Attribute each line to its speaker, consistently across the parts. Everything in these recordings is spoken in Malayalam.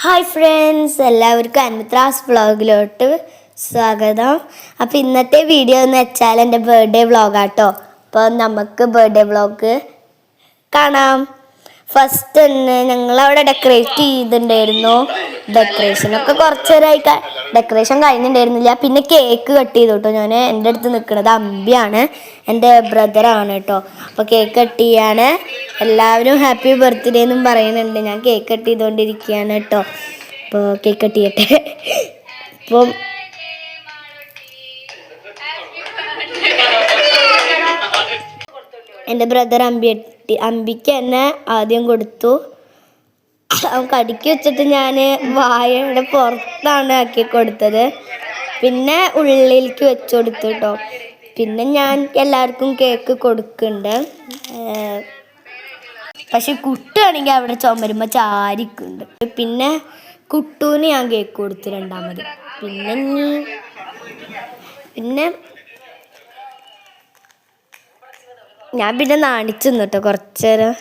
Speaker 1: ഹായ് ഫ്രണ്ട്സ്, എല്ലാവർക്കും അൻമിത്രാസ് വ്ളോഗിലോട്ട് സ്വാഗതം. അപ്പോൾ ഇന്നത്തെ വീഡിയോ എന്ന് വെച്ചാൽ എൻ്റെ ബർത്ത്ഡേ വ്ളോഗാട്ടോ. അപ്പോൾ നമുക്ക് ബർത്ത്ഡേ വ്ളോഗ് കാണാം. ഫസ്റ്റ് തന്നെ ഞങ്ങളവിടെ ഡെക്കറേറ്റ് ചെയ്തിട്ടുണ്ടായിരുന്നു. ഡെക്കറേഷനൊക്കെ കുറച്ച് നേരമായി ഡെക്കറേഷൻ കഴിഞ്ഞിട്ടുണ്ടായിരുന്നില്ല. പിന്നെ കേക്ക് കട്ട് ചെയ്തു കേട്ടോ. ഞാൻ എൻ്റെ അടുത്ത് നിൽക്കുന്നത് അമ്പിയാണ്, എൻ്റെ ബ്രദറാണ് കേട്ടോ. അപ്പോൾ കേക്ക് കട്ട് ചെയ്യാണ്. എല്ലാവരും ഹാപ്പി ബർത്ത്ഡേ എന്നും പറയുന്നുണ്ട്. ഞാൻ കേക്ക് കട്ട് ചെയ്തുകൊണ്ടിരിക്കുകയാണ് കേട്ടോ. അപ്പോൾ കേക്ക് കട്ട് ചെയ്യട്ടെ. അപ്പം എൻ്റെ ബ്രദർ അമ്പിക്ക് തന്നെ ആദ്യം കൊടുത്തു. അവൻ കടിക്ക് വെച്ചിട്ട് ഞാൻ വായയുടെ പുറത്താണ് ആക്കി കൊടുത്തത്. പിന്നെ ഉള്ളിലേക്ക് വെച്ച് കൊടുത്തു കേട്ടോ. പിന്നെ ഞാൻ എല്ലാവർക്കും കേക്ക് കൊടുക്കുന്നുണ്ട്. പക്ഷെ കുട്ടുവാണെങ്കിൽ അവിടെ ചുമരുമ്പോൾ ചാരിക്കുന്നുണ്ട്. പിന്നെ കുട്ടൂന് ഞാൻ കേക്ക് കൊടുത്തു രണ്ടാമത്. പിന്നെ ഞാൻ നാണിച്ചു കേട്ടോ കുറച്ചു നേരം.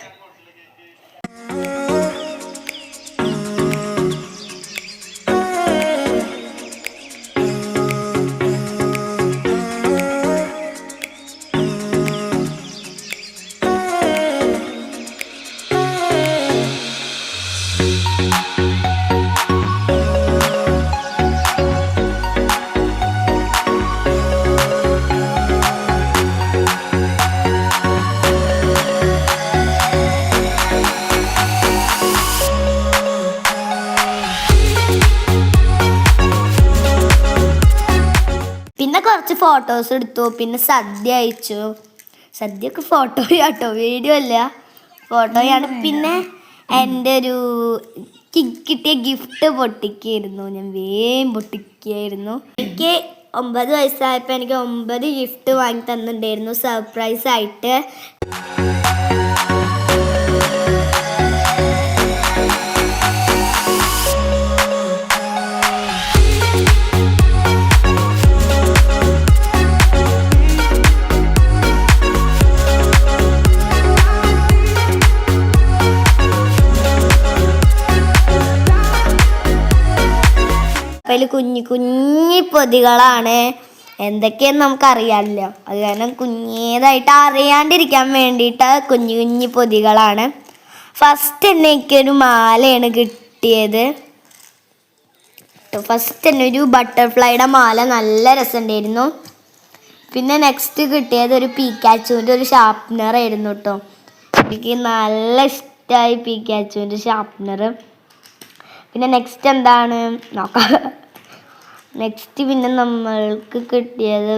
Speaker 1: പിന്നെ കുറച്ച് ഫോട്ടോസ് എടുത്തു. പിന്നെ സദ്യ അയച്ചു. സദ്യയൊക്കെ ഫോട്ടോ ആട്ടോ, വീഡിയോ അല്ല, ഫോട്ടോയാണ്. പിന്നെ എൻ്റെ കിട്ടിയ ഗിഫ്റ്റ് പൊട്ടിക്കായിരുന്നു. ഞാൻ വേഗം പൊട്ടിക്കായിരുന്നു. എനിക്ക് 9 വയസ്സായപ്പോൾ എനിക്ക് 9 ഗിഫ്റ്റ് വാങ്ങി തന്നിട്ടുണ്ടായിരുന്നു സർപ്രൈസ് ആയിട്ട്. അതിൽ കുഞ്ഞി പൊതികളാണ്. എന്തൊക്കെയെന്ന് നമുക്കറിയാമല്ലോ. അത് കാരണം കുഞ്ഞേതായിട്ട് അറിയാണ്ടിരിക്കാൻ വേണ്ടിയിട്ട് കുഞ്ഞി പൊതികളാണ്. ഫസ്റ്റ് തന്നെ എനിക്കൊരു മാലയാണ് കിട്ടിയത്. ഫസ്റ്റ് തന്നെ ഒരു ബട്ടർഫ്ലൈയുടെ മാല, നല്ല രസമുണ്ടായിരുന്നു. പിന്നെ നെക്സ്റ്റ് കിട്ടിയത് ഒരു പീക്കാച്ചുവിൻ്റെ ഒരു ഷാർപ്പ്നറായിരുന്നു കേട്ടോ. എനിക്ക് നല്ല ഇഷ്ടമായി പീക്കാച്ചുവിൻ്റെ ഷാർപ്പ്നർ. പിന്നെ നെക്സ്റ്റ് എന്താണ് നോക്കാം. നെക്സ്റ്റ് പിന്നെ നമ്മൾക്ക് കിട്ടിയത്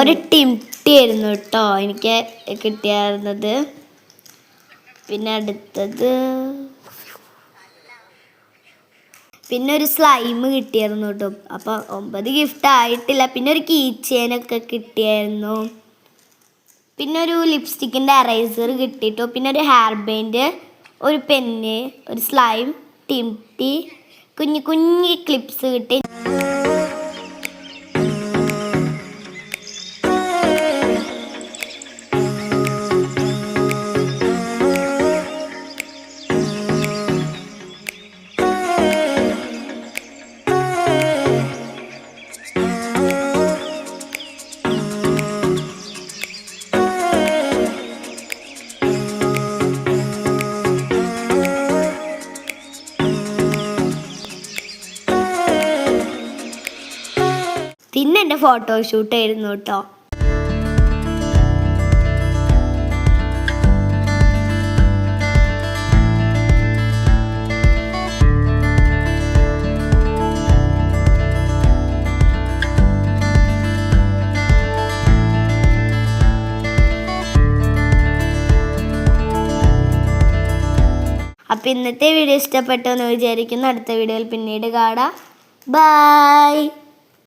Speaker 1: ഒരു ടിംട്ടി ആയിരുന്നു കേട്ടോ എനിക്ക് കിട്ടിയായിരുന്നത്. പിന്നെ അടുത്തത് പിന്നെ ഒരു സ്ലൈം കിട്ടിയായിരുന്നു കേട്ടോ. അപ്പോൾ 9 ഗിഫ്റ്റ് ആയിട്ടില്ല. പിന്നെ ഒരു കീ ചെയിനൊക്കെ കിട്ടിയായിരുന്നു. പിന്നെ ഒരു ലിപ്സ്റ്റിക്കിൻ്റെ എറൈസർ കിട്ടിയിട്ടു. പിന്നെ ഒരു ഹെയർ ബാൻഡ്, ഒരു പെന്ന്, ഒരു സ്ലൈം, ടിംട്ടി, കുഞ്ഞി ക്ലിപ്സ് കിട്ടി. പിന്നെ എൻ്റെ ഫോട്ടോഷൂട്ട് ആയിരുന്നു കേട്ടോ. അപ്പോൾ ഇന്നത്തെ വീഡിയോ ഇഷ്ടപ്പെട്ടു എന്ന് വിചാരിക്കുന്നു. അടുത്ത വീഡിയോയിൽ പിന്നീട് കാണാം. ബൈ.